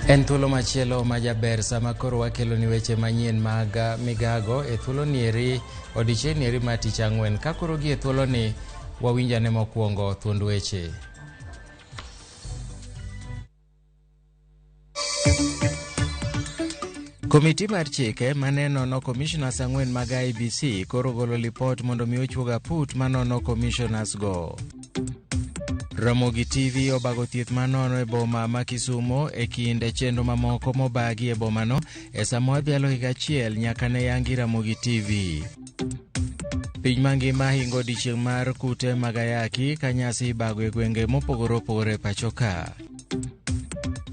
En thuolo machielo majaber sama koro wakelo ni weche manyien mag Migago e thuolo nieri odiechieng' nieri ma tich ang'wen ka koro gi e thuolo ni wawinjane mokwongo thuond weche. Komiti mar chike maneno commissioners ang'wen mag IBC koro golo lipot mondo mi ochuog aput manono commissioners go. Ramogi TV obago thieth manono e boma ma Kisumo e kinde chenro mamoko mobagi e bomano e samo adhialo higa achiel nyaka ne yangi Ramogi TV. Piny mangima hingo odiechieng' mar kute mag ayaki ka nyasi ibago e gwenge mopogore opogore pachoka.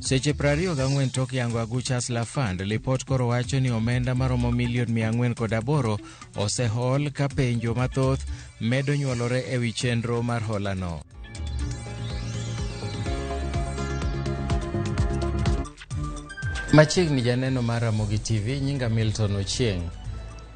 Seche 24 tok yango Aguchas La Fund, lipot koro wacho ni omenda maromo milion 408 osehol ka penjo mathoth medo nyuolore e wi chenro mar holano. Machiegni janeno mar Ramogi TV nyinga Milton Ochieng'.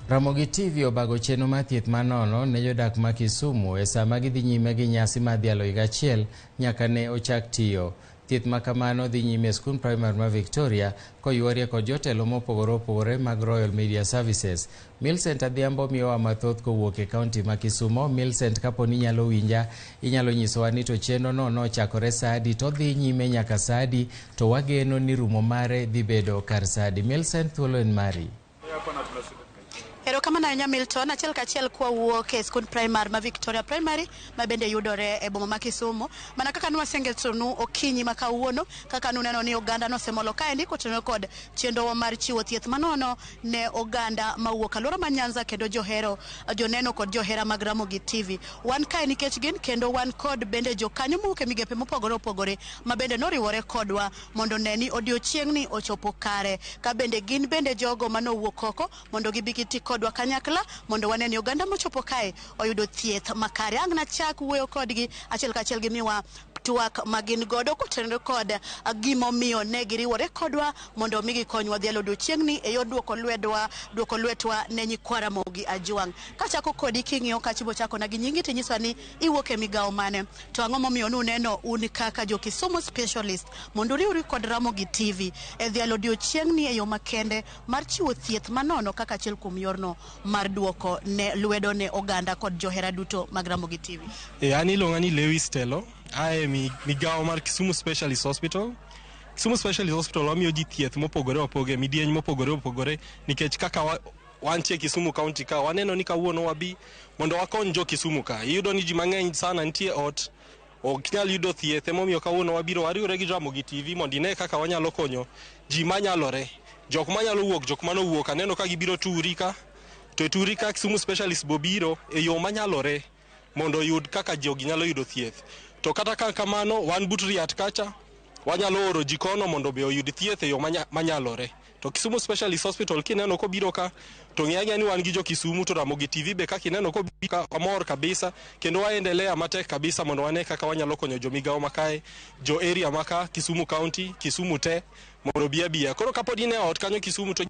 Ramogi TV obago chenro mar thieth manono ne jodak ma Kisumu e sama gidhi nyime gi nyasi madhialo higa achiel nyaka ne ochak tiyo. Thieth makamano dhi nyime e skul primar ma Victoria koyuorie kod jotelo mopogore opogore mag Royal Media Services. Millicent Adhiambo miyowa mathoth kowuok e kaunti ma Kisumo. Millicent, kaponi inyalo winja, inyalo nyisowa ni to chenro no nochakore saa adi to dhi nyime nyaka saa adi to wageno ni rumo mare dhi bedo kar saa adi. Millicent, thuolo en mari. Erokamano ahinya Milton, achiel kachiel kwa wuok e skul primar ma Victoria Primary ma bende yudore e boma ma Kisumu. Mana kaka nwasengetonu okinyi ma kawuono, kaka nuneno ni oganda nosemolo kaendi kotenore kod chenro mar chiwo thieth manono ne oganda mawuok alwora ma Nyanza kendo joneno kod johera mag Ramogi TV. Wan kae nikech gin kendo wan kod bende jokanyo mowuok e migepe mopogore opogore ma bende noriwore kodwa mondo ne ni odiochieng'ni ochopo kare. Ka bende gin bende jogo manowuok oko mondo gibi giti kodwa kanyakla mondo waneni oganda mochopo kae oyudo thieth makare. Ang' nachak wuoyo kodgi achiel kachiel gi miwa twak magin godo kotenore kod gimomiyo ne giriwore kodwa mondo migi konywa dhialo odiochieng'ni e yor duoko lwetwa ne nyikwa Ramogi Ajwang'. Kachako kodi king'iyo kachibo chako na gi nyingi tinyiswa ni iwuok e migawo mane to ang'o momiyo nuneno un kaka jo Kisumu specialist mondo riwri kod Ramogi TV e dhialo odiochieng'ni e yo makende mar chiwo thieth manono kaka achiel kuom yorno mar duoko ne lwedo ne oganda kod johera duto mag Ramogi TV. Ani iluonga ni Lewis Telo. Ae migawo mar Kisumu Specialist Hospital. Kisumu Specialist Hospital wamiyo ji thieth mopogore opogore, midieny mopogore opogore nikech kaka wantie Kisumu County ka waneno ni kawuono wabi mondo wakony jo Kisumu ka. Iyudo ni ji mang'eny sana nitie ot ok nyal yudo thieth, emomiyo kawuono wabiro wariwore gi Ramogi TV mondo ine kaka wanyalo konyo ji manyalore. Jok manyalo wuok, jok manowuok aneno ka gibiro turi ka. To turi ka Kisumu Specialist bobiro e yo manyalore mondo yud kaka jogi nyalo yudo thieth. To kata kamano wan but Riat kacha wanyalo oro jikono mondo be oyud thieth e yo manyalore. To Kisumu Specialist Hospital kineno ko biro ka to ng'eya ni wan gi jo Kisumu to Ramogi TV be kaka ineno ko biro ka amor kabisa kendo waendelea matek kabisa mondo wane kaka wanyalo konyo jo migawo makae, jo area maka Kisumu County, Kisumu te mondo biya. Koro kapod ine ot kanyo Kisumu to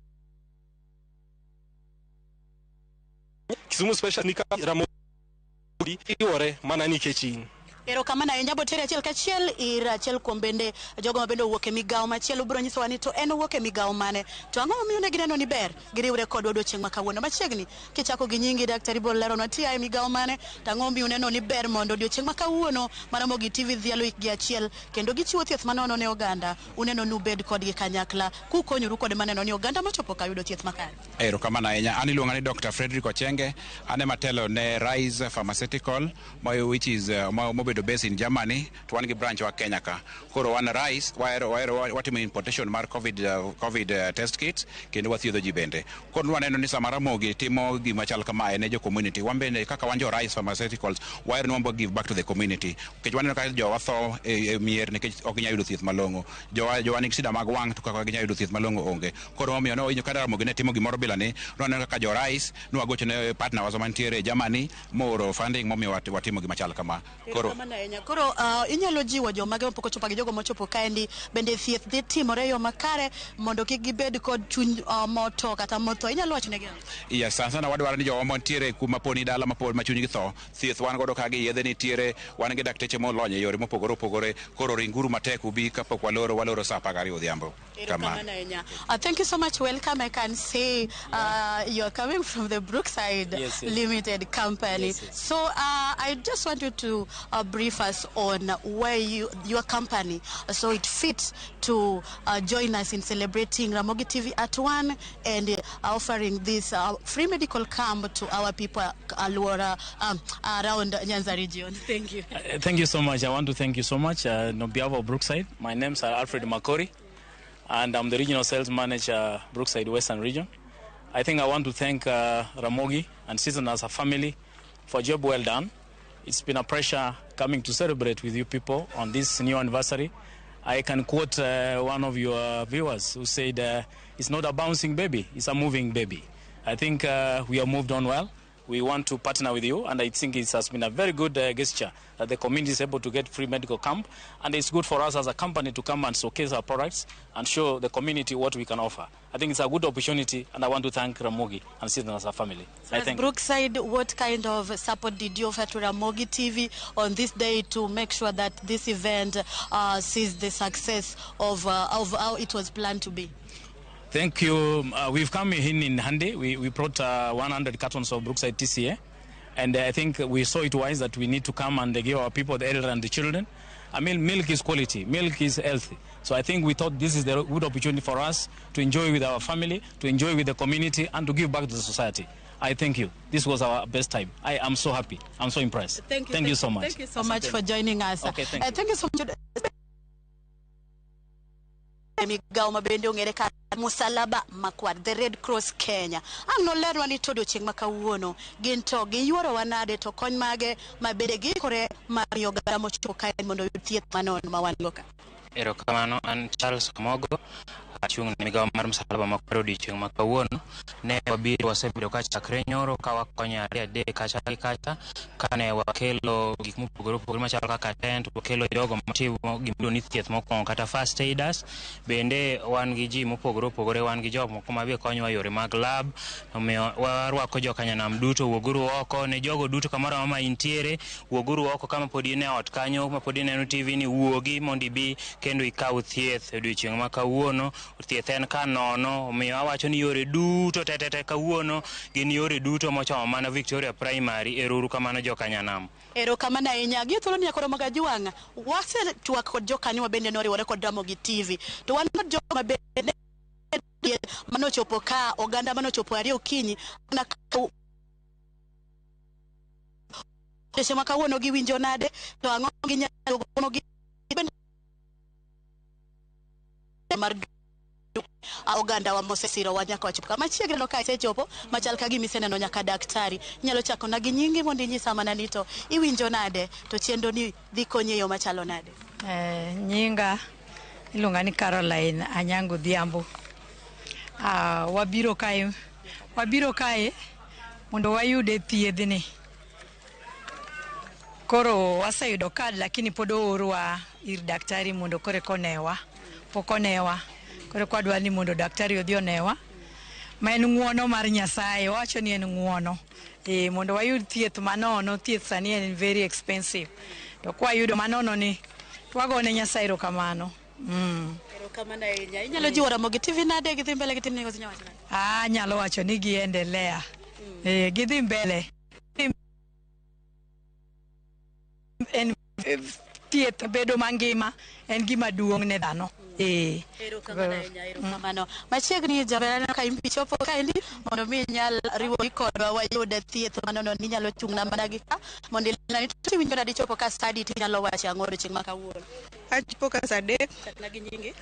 Kisumu Special nika Ramogi iwore mana nikech in. Erokamano ahinya botere achiel kachiel ir achiel kuom bende jogo ma bende owuok e migawo machielo biro nyisowa ni to en owuok e migawo mane to ang'o momiyo ne gineno ni ber giriwre kodwa odiochieng' ma kawuono. Machiegni kichako gi nyingi Daktari Bol leronwa tia e migawo mane to ang'o momiyo neno ni ber mondo odiochieng' ma kawuono Ramogi TV dhialo hikgi achiel kendo gichiwo thieth manono ne oganda uneno ni ubed kodgi kanyakla kukonyoru kod maneno ni oganda mochopo ka yudo thieth makare. Erokamano ahinya. An iluonga ni Dr. Frederick Ochenge. Ane matelo ne Rise Pharmaceutical which is mobedo based in Germany to one branch wa Kenya ka. Koro wan Rise watimo importation mar COVID test kits kendo wathiedho ji bende. Koro waneno ni sama Ramogi timo gima chal kamae ne jo community. Wan bende kaka wan jo Rise Pharmaceuticals wahero ni wambo give back to the community. Nikech waneno ka jowa tho e mier nikech ok ginyal yudo thieth malong'o. Jowa nigi shida mag wang' to kaka ginyal yudo thieth malong'o onge. Koro omiyo no inyo kada Ramogi ne timo gimoro bila ni waneno kaka jo Rise nwagocho ne partner wazo mantiere Germany moro funding momiyo watimo gima chal kama. Koro Erokamano ahinya. Koro inyalo jiwo joma pok ochopo gi jogo mochopo kaendi bende thieth dhi timore yo makare mondo kik gibed kod chuny moto kata motho. Inyalo wachonegi ang'o? Yes, sana wadwaro ni jowa mantiere kuma poni dala mapod ma chunygi tho, thieth wan godo ka gi yedhe nitiere, wan gi dakteche molony e yore mopogore opogore, koro ringuru matek ubi kapok waloro sa 12 odhiambo. Thank you so much. Welcome. I can say you're coming from the Brookside Limited Company. Yes. So I just want you to brief us on where your company, so it fits to join us in celebrating Ramogi TV at 1 and offering this free medical camp to our people around Nyanza region. Thank you. Thank you so much. I want to thank you so much on behalf of Brookside. My name is Alfred Makori, and I'm the Regional Sales Manager, Brookside Western Region. I think I want to thank Ramogi and Season as a family for a job well done. It's been a pleasure coming to celebrate with you people on this new anniversary. I can quote one of your viewers who said, it's not a bouncing baby, it's a moving baby. I think we have moved on well. We want to partner with you, and I think it has been a very good gesture that the community is able to get free medical camp, and it's good for us as a company to come and showcase our products and show the community what we can offer. I think it's a good opportunity, and I want to thank Ramogi and Season as a family. So as Brookside, what kind of support did you offer to Ramogi TV on this day to make sure that this event sees the success of how it was planned to be? Thank you. We've come in handy. We brought 100 cartons of Brookside TCA, and I think we saw it wise that we need to come and give our people, the elderly and the children. I mean, milk is quality, milk is healthy. So I think we thought this is the good opportunity for us to enjoy with our family, to enjoy with the community, and to give back to the society. I thank you. This was our best time. I am so happy. I'm so impressed. Thank you so much. Thank you so much for joining us. Okay, thank you. Thank you so much. Migago mabende ong'ere ka Musalaba Makwar, the Red Cross Kenya. Ang nolerwa ni todo chieng' makawuono gin to giyuoro wanade to kony mage mabende gikore mar oganda mochopo kae mondo oyud thieth manono ma wan go ka. Erokamano, an Charles Kamogo, achung' ne migawo mar Musalaba Makwar odiochieng' makawuono. Ne wabiro wasebedo ka chakre nyoro ka wakonyo adek kacha gi kacha, kane wakelo gik mopogore opogore machalo kaka tent, wakelo jogo matimo gimiluongo ni thieth mokwongo kata first aiders. Bende wan gi ji mopogore opogore, wan gi jok moko mabe konyowa yore mag lab, omiyo warwako jokanyanam duto, wuoguru oko ne jogo duto kamoro ma intiere, wuoguru oko kama pod in e ot kanyo, ma pod ineno TV ni, wuogi mondo ibi kendo ikaw thieth odiochieng' makawuono. Thieth en ka nono, omiyo awacho ni yore duto tetete kawuono gin yore duto mochomo mana Victoria Primary. Eruru kamano jokanyanam. Erokamano ahinya. Gi thuolo ni akoro magajuang'. Wasechwak kod jokanyo mabende noriwore kod Ramogi TV. To wan kod jok mabende manochopo ka oganda manochopo 2 okinyi na Deshe makawuono giwinjo nade to ang'o ginyalo gonogi mar oganda wa Mosesiro wa nyaka wachopo kama chiegni no ka isechopo machal ka gimiseneno nyaka daktari. Nyalo chako na gi nyingi mondo inyisa mana ni to iwinjo nade to chendo ni dhi konyo yo machalo nade. Nyinga iluonga ni Caroline Anyango Dhiambo. Wabiro kae mondo wayude thiedhni. Koro waseyudo kad lakini pod oorwa ir daktari mondo kore konewa. Pokonewa. Koro kwadwa ni mondo daktari odhi onewa. Ma en ng'uono mar Nyasaye, wacho ni en ng'uono. Mondo wayud thieth manono, thieth sani en very expensive. To kwa yudo manono ni twagone Nyasaye erokamano. Erokamano ahinya. Inyalo jiwo Ramogi TV nade gidhi mbele gi timni gozinya wacho. Nyalo wacho ni giendelea. Gidhi mbele. En thieth bedo mangima en gima duong' ne dhano. Erokamano. Machiegni jaberana ka impichopo kaendi mondo mi nyal riwori kodwa wayude thieth manono ni nyalo chung'na mana gi ka mondo ilani to winjo nade chopo ka study tinyalo wacho ang'o chieng' makawuono. Achopo ka sadek. Chakna gi nyingi.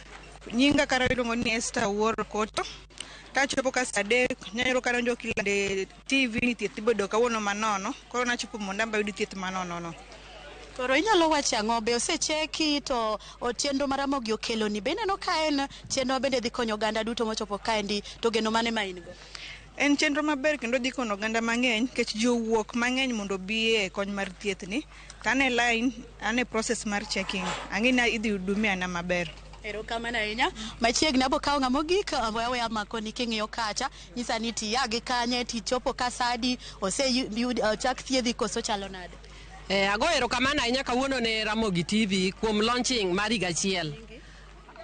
Nyinga kara iluongo ni Esther Wuoro Koto. Kachopo ka sadek nyalo kadonjo kilande TV ni thieth ibedo kawuono manono. Koro nachopo mondo amba yud thieth manono no. Koro inyalo wacho ang'o be osecheki to chenro mar Ramogi okelo ni bende no ka en chenro bende dhi konyo oganda duto mochopo kaendi to geno mane ma in go? En chenro maber kendo dhi kono oganda mang'eny kech jowuok mang'eny mondo biye kony mar thieth ni. Tane line ane process mar checking. Ang'ina idhi hudumia na maber. Ero kamano ahinya. Machiegni abo kawo ng'ama mogik wewe makoni king'iyo kacha nyisa ni tiya gi kanye tichopo kasadi chak thiedhi koso chalo nade. Ago erokamano ahinya kawuono ne Ramogi TV kuom launching mar higa achiel.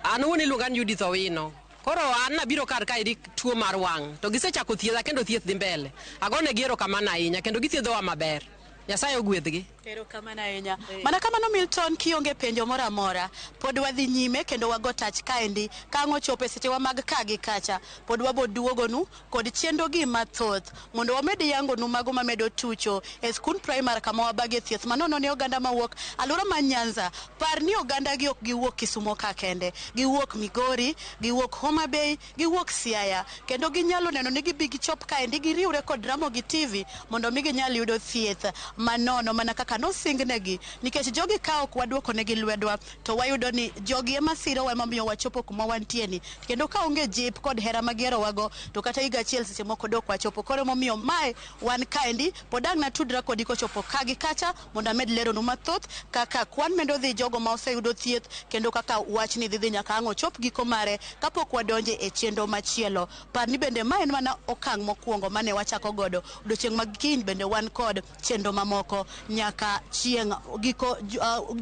An wuon iluonga ni Judith Owino. Koro an nabiro kar ka iri tuo mar wang' to gisechako thiedha kendo thieth dhi mbele. Agone gi erokamano ahinya kendo githiedhowa maber. Nyasaye ogwedhgi. Erokamano ahinya. Mana kamano Milton kionge penjo moro amora pod wadhi nyime kendo wago tach kaendi kang'o chopo sechewa mag kagi kacha pod wabo duogonu kod chenro gi mathoth mondo wamed yangonu mago mamedo tucho e skund primary kama wabage thieth manono ne oganda mawuok alura ma Nyanza. Par ni oganda gi ok giwuok Kisumo ka kende, giwuok Migori, giwuok Homa Bay, giwuok Siaya kendo ginyalo neno ni gibi gichop kaendi giriwre kod Ramogi TV mondo mi ginyal yudo thieth manono mana kaka no singnegi nikech jogi ka ok waduoko negi lwedwa to wayudo ni jogi ema siro ema miyo wachopo kuma wantieni kendo ka onge jip kod hera magero wago to kata higa achiel seche moko dok wachopo. Koro momiyo mae wan kaendi podang na tudra kodi kochopo kagi kacha mondo amed lero nu mathoth kaka kwan mendo dhi jogo ma oseyudo thieth kendo kaka wach ni dhi nyaka ang' ochop giko mare kapok wadonje e chenro machielo. Par ni bende mae en mana okang' mokwongo mane wachako godo. Odiochieng' mag kiny bende wan kod chenro mamoko nyaka chieng'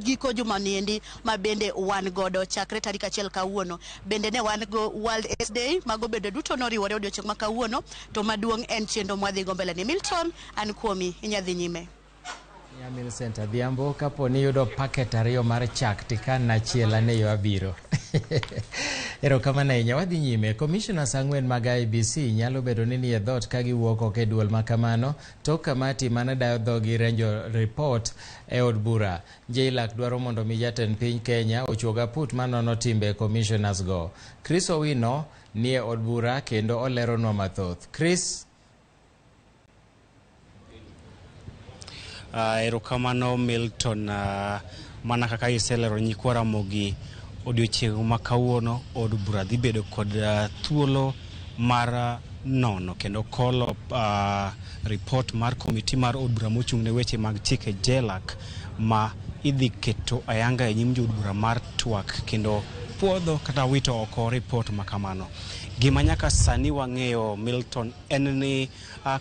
giko juma niendi ma bende wan godo chakre tarik 1 kawuono bende ne wan go World AIDS Day mago bende duto noriwore odiochieng' ma kawuono to maduong' en chenro mwadhi go mbele ni Milton an kuomi inyadhi nyime. Millicent Adhiambo kapo ni yudo paket ariyo mar chak tikan na chiela ne yo abiro. Erokamano ahinya wadhi nyime. Commissioners 4 mag IEBC nyalo bedo ni nie dhot ka giwuok ok e duol makamano tok kamati mane dayo dhogi renjo report e od bura. JLAC dwaro mondo mi jatend piny Kenya ochuoga put manono timbe commissioners go. Chris Owino nie od bura kendo oleronwa mathoth. Chris. Erokamano Milton, mana kaka iselero nyikwa Ramogi odiochieng' ma kawuono od bura dhi bedo kod thuolo mar nono kendo kolo report mar komiti mar od bura mochung' ne weche mag chike JLAC ma idhi keto ayanga e nyim od bura mar twak kendo puodho kata wito oko report makamano. Gima nyaka sani wang'eyo Milton en ni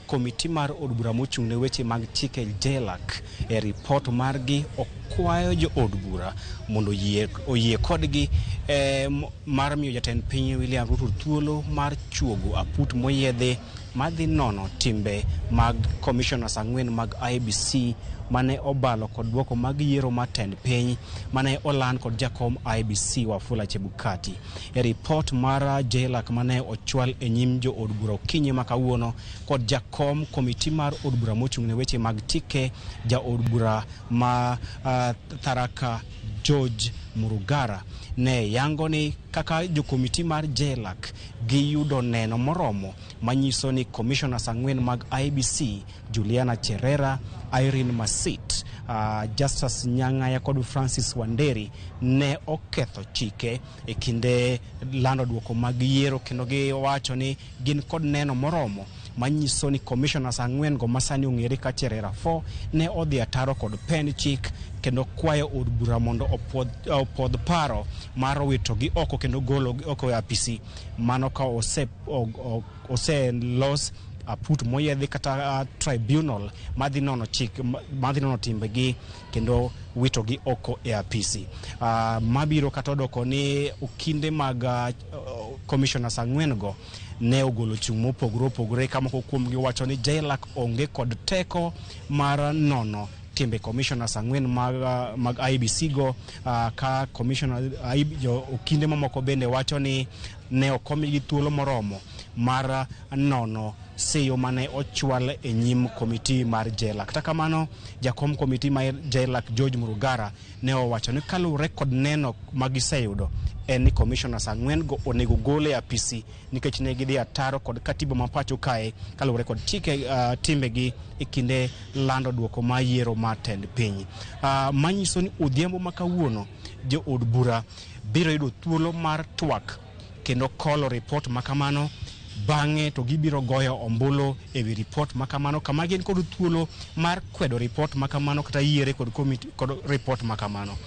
komiti mar od bura mochung' ne weche mag chike JLAC e report margi okwayo jo od bura mondo oyie kodgi mar miyo jatend piny William Ruto thuolo mar chuogo aput moyiedhi madhi nono timbe mag commissioners 4 mag IEBC mane obalo kod duoko mag yiero matend piny mane oland kod jakom IEBC Wafula Chebukati. E report mar JLAC mane ochwal e nyim jo od bura okinyi makawuono kod jakom komiti mar od bura mochung' ne weche mag chike ja od bura ma Tharaka George Murugara ne yango ni kaka jo komiti mar JLAC giyudo neno moromo manyiso ni commissioners 4 mag IEBC Juliana Cherera, Irene Masit, Justice Nyang'aya kod Francis Wanderi ne oketho chike e kinde lando duoko mag yiero kendo giwacho ni gin kod neno moromo manyiso ni commissioners 4 go masani ong'ere ka Cherera 4 ne odhi ataro kod pen chik kendo kwayo od bura mondo opodh paro mar wito gi oko kendo golo oko e apisi mano ka ose los aput moyedhi kata tribunal madhi nono timbe gi kendo wito gi oko e apisi. Mabiro kata doko ni okinde mag commissioners 4 go ne ogolo chung' mopogore kama kuom gi wacho ni JLAC onge kod teko mar nono timbe commissioners 4 mag IEBC go ka commissioner okinde mamoko bende wacho ni ne okomigi thuolo moromo mar nono seyo mane ochwal e nyim komiti mar JLAC. Kata kamano jakom komiti mar JLAC George Murugara ne owacho ni kalure kod neno magiseyudo en ni commissioners 4 go onego gole apisi nikech ne gidhi ataro kod katiba mapacho kae kalure kod chike timbegi e kinde lando duoko ma yiero matend piny. Manyiso ni odhiambo makawuono jo od bura biro yudo thuolo mar twak kendo kolo report makamano bang'e to gibiro goyo ombulu ewi report makamano kama gin kod thuolo mar kwedo report makamano kata yiere kod report makamano.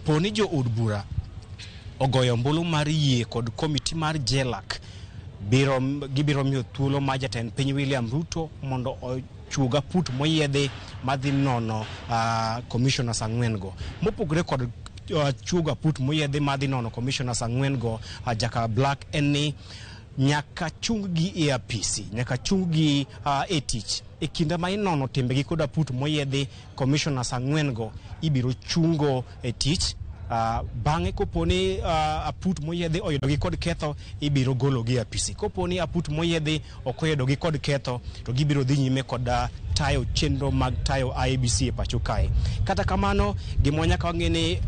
Poni jo od bura ogoyo ombulu mar yie kod komiti mar JLAC gibiro miyo thuolo ma jatend piny William Ruto mondo chuga put moyiedhi madhi nono commissioners 4 go mopogre kod chuga put moyiedhi madhi nono commissioners 4 go Jaka Black eni nyaka chunggi e apisi, nyaka chunggi e tich. E kinda ma inono timbegi koda put moyiedhi commissioners 4 go ibiro chungo e tich. Bang'e koponi aput moyiedhi oyudogi kod ketho ibiro gologi e apisi. Koponi aput moyiedhi ok oyudogi kod ketho to gibiro dhi nyime kod tayo chenro mag tayo IEBC e pacho kae. Kata kamano gima nyaka wang'eni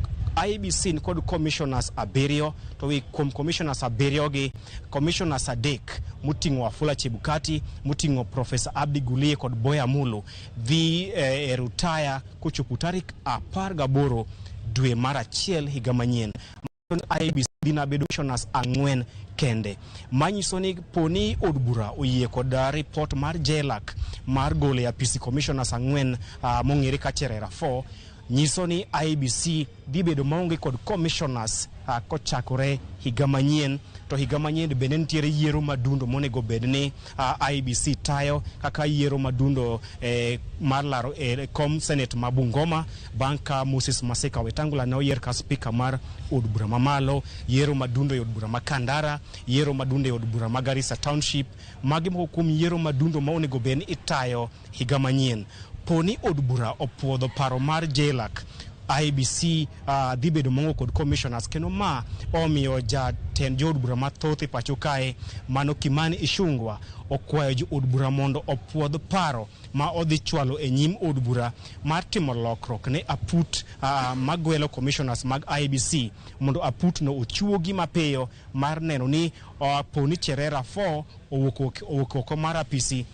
IEBC ni kod commissioners 7 to wi commissioners 7 gi commissioners 3 muting'o Wafula Chebukati, muting'o Professor Abdi Gulie kod Boya Mulu dhi retire kochopo tarik 18 dwe mar achiel higa manyien. IEBC dina bedo commissioners 4 kende. Manyiso ni poni od bura oyie kod report mar JLAC mar gole apisi commissioners 4 mong'ere ka Cherera 4 nyiso ni IEBC dhi bedo maonge kod commissioners kochakore higa manyien. To higa manyien bende nitiere yiero madundo monego bedni IEBC tayo kaka yiero madundo mar laro kom senate ma Bungoma banka Moses Maseka Wetangula ne oyier ka speaker mar od bura mamalo, yiero madundo e od bura ma Kandara, yiero madundo e od bura ma Garissa Township, magi moko kuom yiero madundo ma onego bedni itayo higa manyien. Poni od bura opuodho paro mar JLAC, IEBC dhi bedo mongo kod commissioners kendo ma omiyo jatend jo od bura mathoth e pacho kae mano Kimani Ichung'wah okwayo jo od bura mondo opuodh paro ma odhi chwalo e nyim od bura mar timo lokruok ne aput magwelo commissioners mag IEBC mondo aput no ochuogi mapiyo mar neno ni poni Cherera 4 owuok oko mar apisi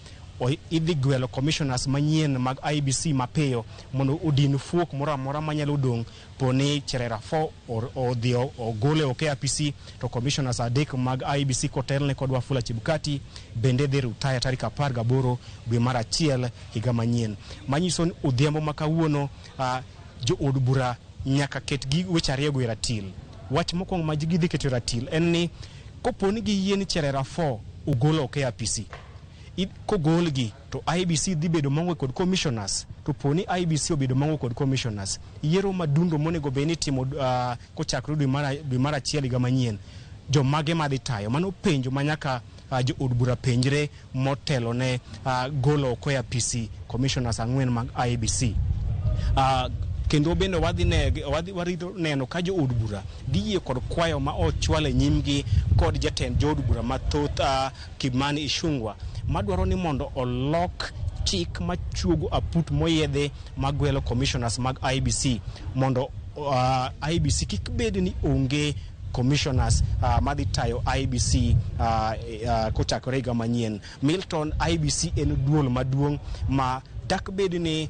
idhi gwelo commissioners manyien mag IEBC mapiyo mondo odin fuok moramora manyalo dong poni Cherera 4 odhi ogole oke apisi to commissioners 3 mag IEBC kotelne kod Wafula Chebukati bende dhi retire tarik 18 dwe mar achiel higa manyien. Manyiso ni odhiambo makawuono jo od bura nyaka ketgi weche ariyo e ratil. Wach mokwongo ma gidhi keto ratil en ni koponi giyie ni Cherera 4 ogolo oke apisi kogolgi to IEBC dhi bedo mongo kod commissioners. To poni IEBC obedo mongo kod commissioners, yiero madundo monego beni timo kochakre dwe mar achiel higa manyien, jomage madhi tayo? Mano penjo manyaka jo od bura penjre motelo ne golo oko e apisi commissioners 4 mag IEBC. Kendo bende warito neno ka jo od bura dhiyie kod kwayo ma ochwale nyimgi kod jatend jo od bura mathoth Kimani Ichung'wah madwaro ni mondo olok chik machuogo aput moyedhe magwelo commissioners mag IEBC mondo IEBC kik bed ni onge commissioners madhi tayo IEBC kochakore higa manyien. Milton, IEBC en duol maduong' ma dak bed ni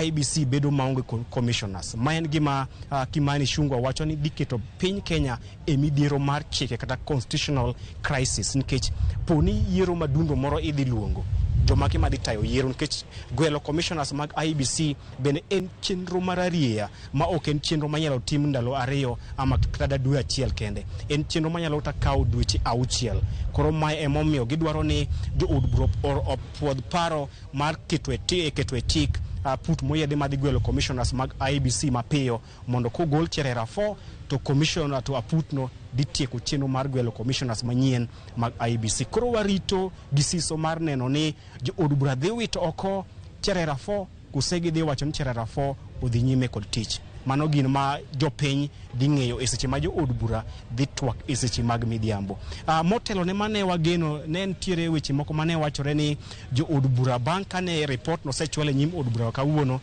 IEBC bedo maonge commissioners. Maen gima Kimani Ichung'wah wacho ni diketo piny Kenya e midhiero mar chike kata constitutional crisis nikech poni yiero madundo moro idhi luongo jomake madhi tayo yiero nikech gwelo commissioners mag IEBC bende en chenro mararieya ma ok en chenro manyalo tim ndalo 2 ama kata dwe achiel kende. En chenro manyalo kawo dweche 6. Koro mae emomiyo gidwaro ni jo od bura opuodh paro mar keto e chik put moyedhi madhi gwelo commissioners mag IEBC mapiyo mondo kogol Cherera 4 to commissioner to aputno dhi tieko chenro mar gwelo commissioners manyien mag IEBC. Koro warito gisiso mar neno ni jo od bura dhi wito oko Cherera 4 kusegi dhi wacho ni Cherera 4 odhi nyime kod tich. Mano gin ma jopiny dhi ng'eyo e seche ma jo od bura dhi twak e seche mag midhiambo. Motelo ne mane wageno ne nitiere weche moko mane wachore ni jo od bura bang' kane report no sechwale nyim od bura kawuono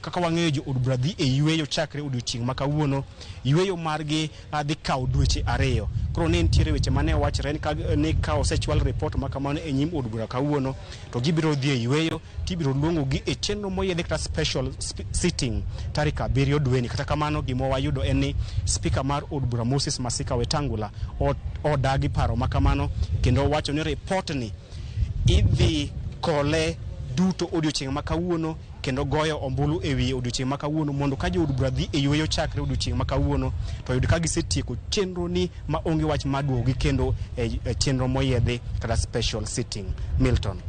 kaka wang'eyo jo od bura dhi e yweyo chakre odiochieng' ma kawuono. Yweyo margi dhi kawo dweche 2. koro ne nitiere weche mane wachre ni ka osechwal report ma kamano e nyim od bura kawuono to gibiro dhi e yweyo tibiro luongo gi e chenro moyiedhi kata special sitting tarik 7 dweni. Kata kamano gima wayudo en ni speaker mar od bura Moses Masika Wetangula odagi paro ma kamano kendo wacho ni report ni idhi kole duto odiochieng' ma kawuono kendo goyo ombulu e wi odiochieng' ma kawuono mondo ka jood bura dhi e yweyo chakre odiochieng' ma kawuono to yud ka gisetieko chenro ni ma onge wach maduogi kendo e chenro moyiedhi kata special sitting. Milton.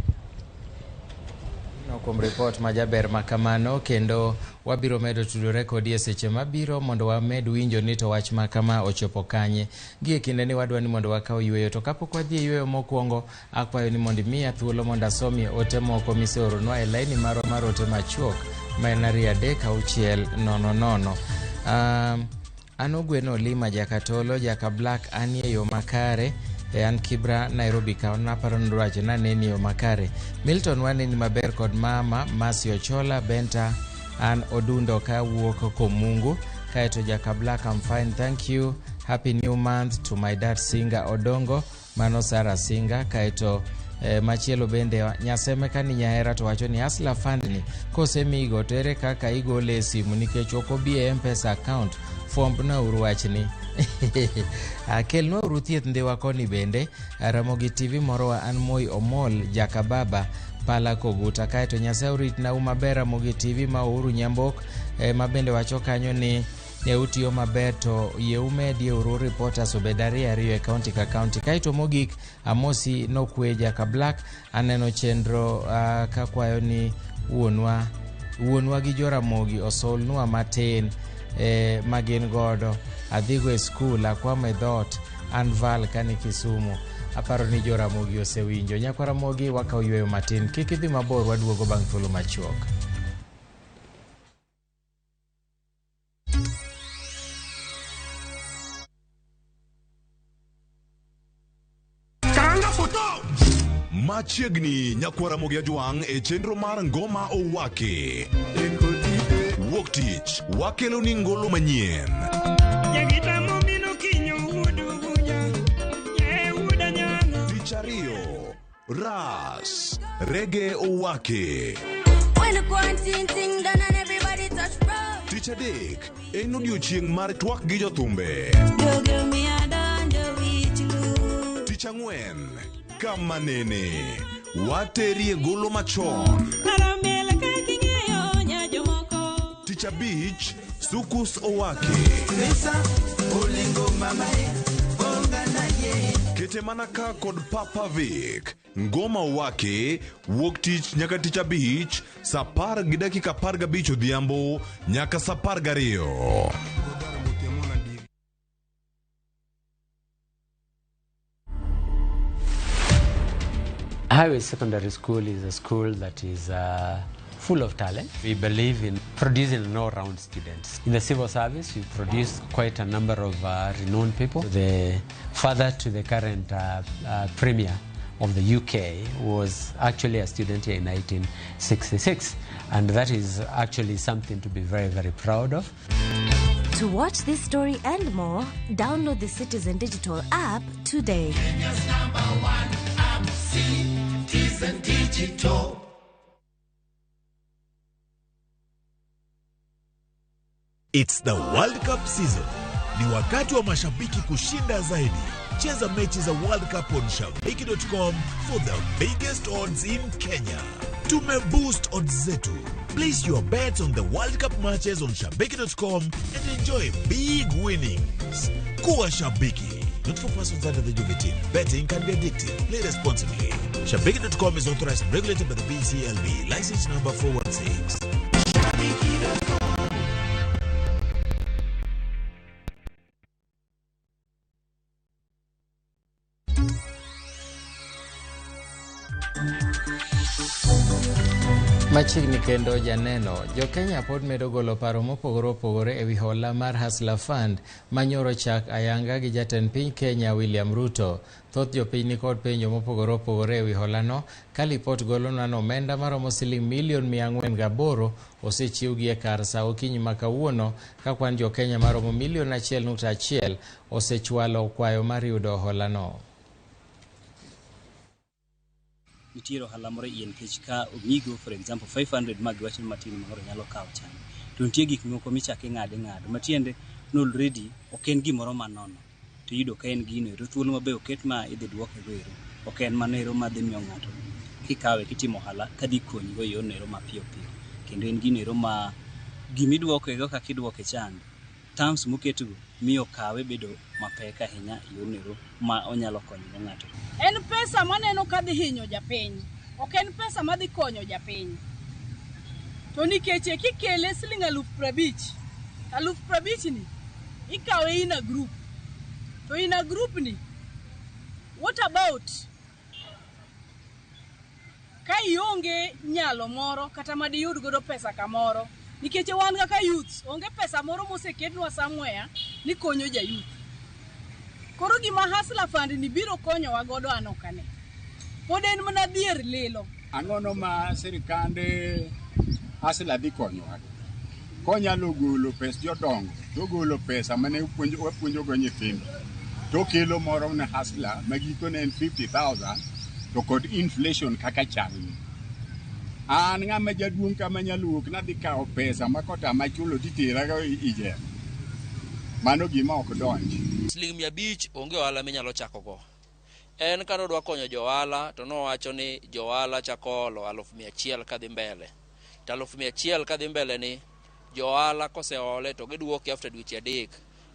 Kuom report ma jaber ma kamano kendo wabiro medo tudore kodi e seche mabiro mondo wamed winjo ni to wach ma kama ochopo kanye. Gie kinde ni wadwa ni mondo wakaw yweyo to kapok wadhi e yweyo mokwongo akwayo ni mondo miya thuolo mondo asomie ote moko miseoronwa e laini mar ote machuok ma en 3-600. An Ogweno Lima Jakatolo Jaka Black an e yo makare an Kibra Nairobi ka naparo ndwache na neni yo makare. Milton waneni maber kod mama Masi Ochola Benta an Odundo ka wuok Komungu kaeto Jaka Black I'm fine thank you. Happy new month to my dad Singa Odongo mano Sara Singa kaeto machielo bende nyaseme ka ni nyahera to wacho ni Asla Fund ni kosemigo tere kaka igole simu nikech okobi e M-Pesa account fomb na uruachni. Kelno uruthieth ndewa koni bende Ramogi TV moro wa an Moi Omol Jaka Baba Pala Koguta kaeto Nyasaye urit na maber Ramogi TV ma uru Nyambok mabende wacho kanyo ni ne utiyo maber to ye umedi uru reporters obedari ariyo e county ka county kaeto mogik amosi nokwe Jaka Black aneno chenro kakwayo ni wuonwa gi Joramogi osolnwa matin magin godo adhigo e skul akwame dhot an Val kani Kisumu aparo ni Joramogi osewinjo nyakwa Ramogi wakaw yweyo matin kik idhi mabor waduogo bang' thuolo machuok. Machiegni nyakwa Ramogi ajwang' e chenro mar ngoma owake wuok tich wakelo ni ngolo manyien tich ariyo ras rege owake tich adek en odiochieng' mar twak gi jothumbe tich ang'wen kama nene waterie golo machon tich abich sukus owake kete mana ka kod Papa Vic ngoma owake wuok tich nyaka tich abich saa 10:15 odhiambo nyaka saa 12. Highway Secondary School is a school that is full of talent. We believe in producing all-round students. In the civil service, we produce quite a number of renowned people. The father to the current premier of the UK was actually a student here in 1966, and that is actually something to be very, very proud of. To watch this story and more, download the Citizen Digital app today. Kenya's #1 app, Citizen Digital. It's the World Cup season. Ni wakati wa mashabiki kushinda zaidi. Cheza mechi za World Cup on shabiki.com for the biggest odds in Kenya. Tumeboost odds zetu. Place your bets on the World Cup matches on shabiki.com and enjoy big winnings. Kuwa Shabiki. Not for persons under the age of 18. Betting can be addictive. Play responsibly. Shabiki.com is authorized and regulated by the BCLB. License number 416. Shabiki.com. Machiegni kendo janeno, jo Kenya pod medo golo paro mopogore opogore ewi hola mar Hustler Fund manyoro chak ayanga gi jatend piny Kenya William Ruto. Thoth jopiny ni kod penjo mopogore opogore ewi holano, ka lipot golona no omenda maromo Sh408 osechiw gi e kar sa okinyi ma kawuono, ka kwan jo Kenya maromo Sh1.1 osechwalo kwayo mar yudo holano. Nitiere ohala moro ien kech ka Migago for example 500 mag wacho matin moro nyalo kawo cham. To nitie gik moko michake ng'ado matiende no already ok en gimoro manono. To yudo ka en gino ero thuolo mabe oket ma idhi duoke go ero. Ok en manero ma dhi miyo ng'ato kikawe kitimo ohala ka dhi konyi go yo nero mapiyo piyo. Kendo en gino ero ma gimiduoke go kaka idwoke chand. Terms moketgo miyo kawe bedo mapek ahinya yo nero ma onyalo konyo go ng'ato. En pesa maneno ka dhi hinyo japiny. Ok en pesa ma dhi konyo japiny. To nikech kikele Sh50,000, Sh50,000 ni ikawe in a group. To in a group ni, what about ka ionge nyalo moro kata ma diyud godo pesa kamoro? Nikech wan kaka youth, onge pesa moro moseketnwa somewhere ni konyo ja youth. Koro gima Hustler Fund ni biro konyowa godo anokane. Pod en mana dhier lilo. Ang'ono ma sirikande Hustler dhi konyowa. Konyalo golo pes jodongo, to golo pesa mane wapuonjo go nyithindo. To kelo moro na Hustler magiko ne 50,000 to kod inflation kaka chalni. An ng'ama jaduong' kama nyaluok na dhi kawo pesa makota machulo titera go ije. Mano gima ok donji. Sh500 onge ohala minyalo chako go. En kano dwa konyo jo ohala to nowacho ni jo ohala chako olo 100,000 kadhi mbele. To 100,000 kadhi mbele ni jo ohala koseole to giduoke after dweche 3.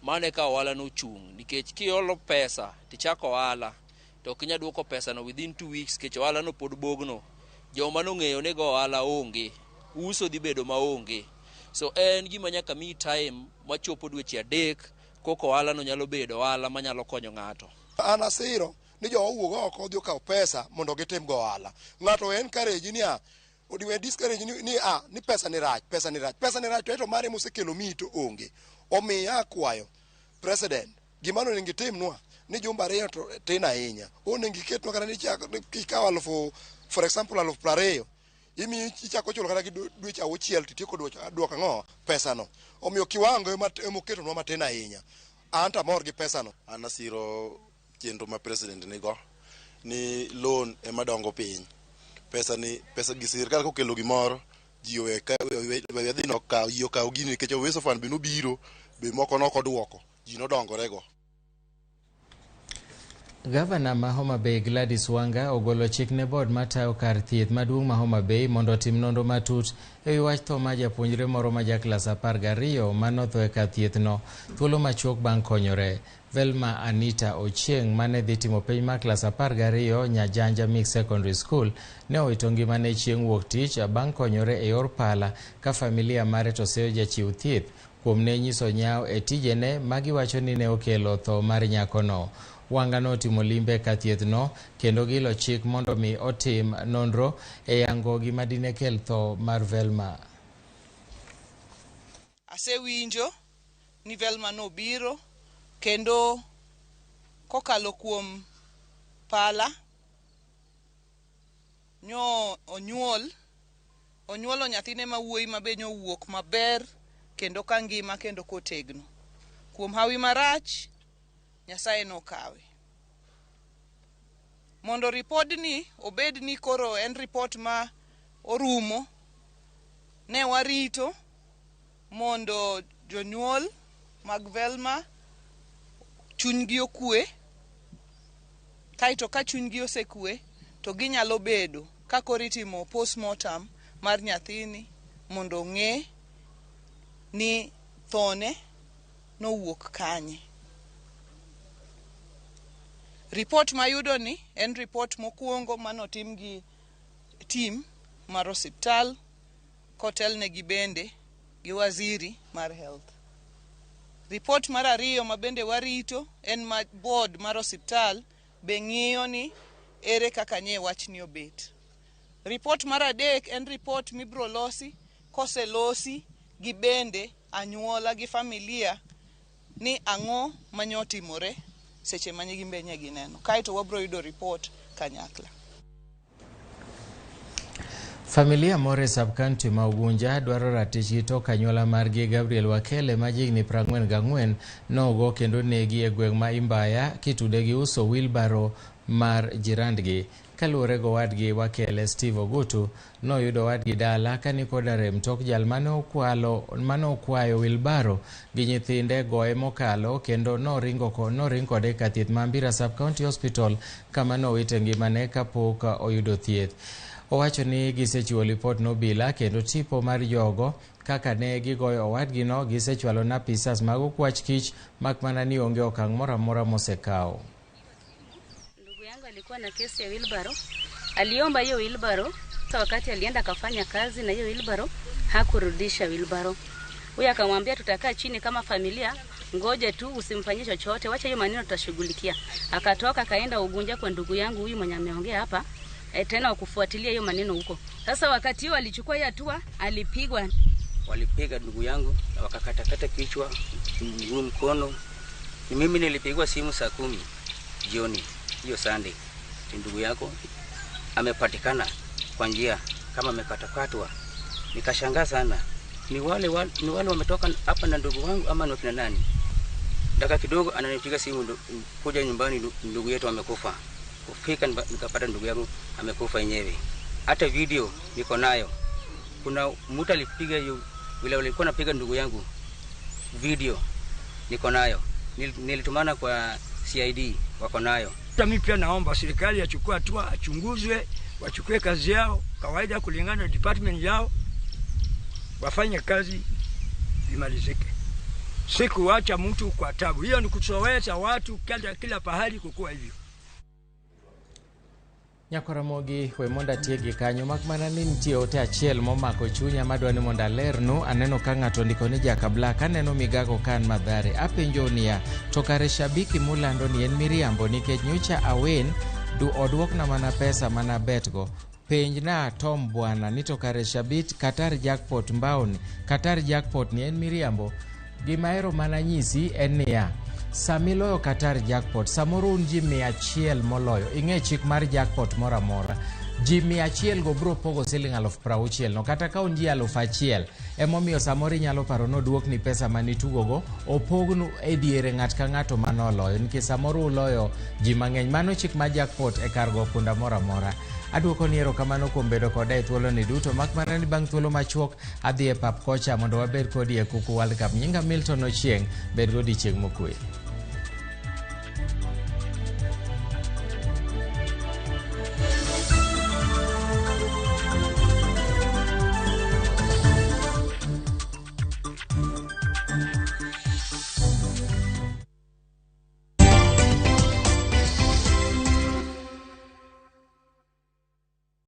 Mane ka ohala no chung nikech kiolo pesa tichako ohala to kinya duoko pesa no within 2 weeks kech ohala no pod bogno. Joma nong'eyo ni go ohala onge, uso dhi bedo maonge. So en gima nyaka mi time machopo dweche 3 koko ohala no nyalo bedo ohala manyalo konyo ng'ato. Ana siro ni jo owuok oko odhi okaw pesa mondo gitim go ohala. Ng'ato en courage ni odiwe discourage ni pesa ni rach to mare mosekelo mi to onge. Omiya akwayo president gima no ningi timnwa ni jumba ariyo to tin ahinya. Onego iketnwa kana ni kikaw for example 20,000 imi ichako chulo kata dweche 6 titieko duoko ng'o pesa no. Omiyo kiwango emoketonwa matin ahinya. Anta mor gi pesa no. Anasiro chenro ma president nigo ni loan ema dongo piny. Pesa gi sirkal kokelo gimoro ji owe dhi no kaw gini nikech Weche Fund bino biro be moko noko duoko ji no dongore go. Gavana ma Homa Bay Gladys Wanga ogolo chik ne board matayo kar thieth maduong' ma Homa Bay mondo tim nonro matut ewi wach tho ma japuonjre moro ma jaklas 12 manotho e kar thieth no thuolo machuok bang' konyore. Velma Anita Ochieng mane dhi timo penj mar klas 12 Nyajanja Mixed Secondary School ne owito ngimane chieng' wuok tich bang' konyore e yor pala ka familia mare to seyo jachiw thieth kuom ne nyiso nyao e tijene magiwacho ni ne okelo tho mar nyakono. Wanga notimo limbe ka thieth no kendo gilo chik mondo mi otim nonro e yango gima dine kel tho mar Velma. Asewinjo ni Velma no biro kendo kokalo kuom pala nyo onyuolo nyathine mawuoyi mabe nyowuok maber kendo ka ngima kendo kotegno. Kuom hawi marach Nyasaye no kawe. Mondo ripod ni obed ni koro en ripot ma orumo ne warito mondo jonyuol mag Velma chunygi okwe, kaito ka chunygi osekwe to ginyalo bedo ka koro itimo postmortem mar nyathini mondo ng'e ni thone nowuok kanye. Report mayudo ni en report mokuongo manotim gi team mar osiptal kotel ne gi bende gi waziri mar health. Report mar ariyo ma bende warito en ma board mar osiptal be ng'iyo ni ere kaka nye wach ni obet. Report mar adek en report mibro losi koselosi gi bende anyuola gi familia ni ang'o manyotimore seche manye gimbenye gineno kaito wabro yudo report kanyakla. Familia more sub-county ma Ugunja dwaro ratich tok anyuola margi Gabriel Wakele ma jigni 44 nogo kendo negi e gweng' ma Imbaya kitude gi uso wheelbarrow mar jirandgi. Kaluwore go wadgi Wakele Steve Ogutu noyudo wadgi dala kani koda rem tok jal mane okwayo wheelbarrow gi nyithinde goye mokalo kendo noring kode ka thieth ma Mbira Sub-County Hospital kama nowite ngimane kapok oyudo thieth. Owacho ni gisechiwo lipot nobila kendo tipo mar jogo kaka ne gigoyo owadgi no gisechwalo na pisas mag okwach kich makmana ni onge okang' moro amora mosekao. Ndugu yangu alikuwa na kesi ya wheelbarrow. Aliomba hiyo wheelbarrow. Sasa wakati alienda kafanya kazi na hiyo wheelbarrow hakurudisha wheelbarrow. Huyu akamwambia tutakaa chini kama familia, ngoje tu usimfanyie chochote, wacha hiyo maneno tutashughulikia. Akatoka kaenda Ugunja kwa ndugu yangu huyu mwenye ameongea hapa. Tena kufuatilia hiyo maneno huko. Sasa wakati huo alichukua hiyo hatua, alipigwa. Walipiga ndugu yangu na wakakatakata kichwa, mguu, mkono. Mimi nilipigwa simu saa 10 jioni hiyo Sunday. Ndugu yako amepatikana kwa njia kama amekatakatwa. Nikashangaa sana. Ni wale wametoka hapa na ndugu wangu ama ni wakina nani? Dakika kidogo ananipiga simu kuja nyumbani, ndugu yetu amekufa. Kufika nikapata ndugu yangu amekufa yenyewe. Hata video niko nayo. Kuna mtu alipiga hiyo vile walikuwa napiga ndugu yangu. Video niko nayo. Nilitumana kwa CID wako nayo. Mimi pia naomba serikali achukue hatua, achunguzwe, wachukue kazi yao kawaida kulingana na department yao. Wafanye kazi imalizike. Sikuacha mtu kwa tabu. Hiyo ni kuchowesha watu kila pahali kukua hivyo. Nyako Ramogi we monda tiegi kanyo makmana ni nitie ote achiel momako chunya madwani monda lernu aneno ka ng'ato ndiko ni jakabla kaneno Migago kan madhare apenjo niya to kare shabiki mulando ni en miriambo nikech nyocha awen odwokna mana pesa mana betgo penj na Tom bwana ni to kare shabit Qatar jackpot mbaoni Qatar jackpot ni en miriambo gimaero mana nyisi en niya Samiloyo Qatar jackpot samoro unji 100 moloyo ing'e chik mar jackpot mora mora ji 100 go bro pogo siling 60,000 no kata ka unji 1,000 emomiyo samoro nyalo paro no duok ni pesa manitugo go opognu e diere ng'at ka ng'ato manoloyo nikech samoro uloyo ji mang'eny mano chik mar jackpot e kar go punda mora mora. Aduoko ni erokamano kuom bedo koda e thuolo ni duto makmana ni bang' thuolo machuok adhi e pap kocha mondo wabed kodi e kuku World Cup. Nyinga Milton Ochieng, bed godi chieng' mokwe.